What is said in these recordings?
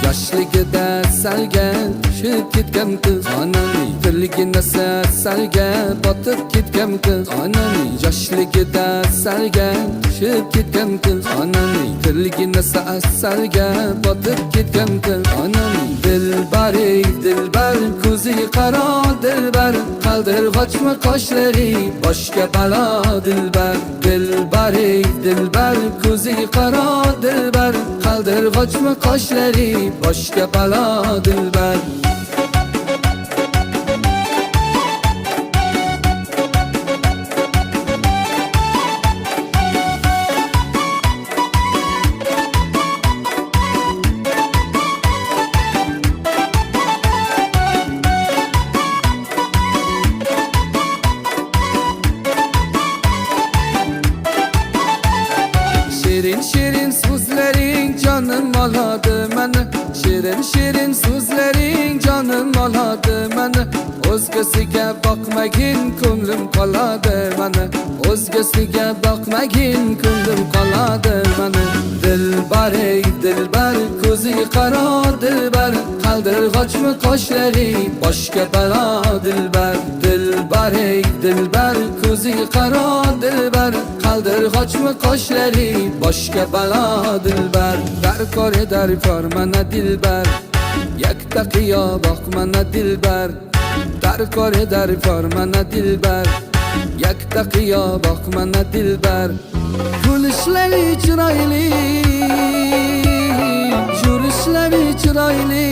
Yoshligida salga tushib ketgan qiz onani tirligini salga botib ketgan qiz onani yoshligida salga tushib ketgan qiz onani tirligini salga botib ketgan qiz onani dilbar ko'zi qaro dilbar qaldirg'ochmi qoshlari boshga balo dilbar dilbar ko'zi qaro dilbar qaldirg'ochmi qoshlari boshga balo dilbar Şirin sözlerin canım aladı məni Şirin sözlerin canım aladı məni Özgəsiga bakmagin ko'nglim qoladi məni Özgəsiga bakmagin ko'nglim qoladi məni dilbar ko'zi qaro dilbar qaldirg'ochmi qoshlari boshga balo dilbar dilbar ko'zi qaro dilbar qaldirg'ochmi qoshlari boshga balo dilbar dar mana dilbar yakta qiyo boq mana dilbar dar mana dilbar yakta qiyo boq mana dilbar kulishlari chiroyli yurishlari chiroyli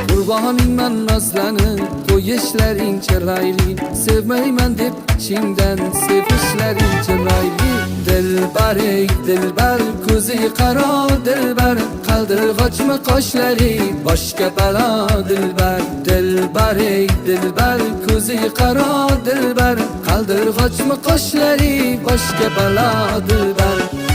qurboningman aslanım qo'yishlaring chiroyli sevmayman deb ichingdan sevishlaring chiroyli dilbar ko'zi qaro dilbar qaldirg'ochmi qoshlari boshga balo dilbar ko'zi qaro dilbar qaldirg'ochmi qoshlari boshga balo dilbar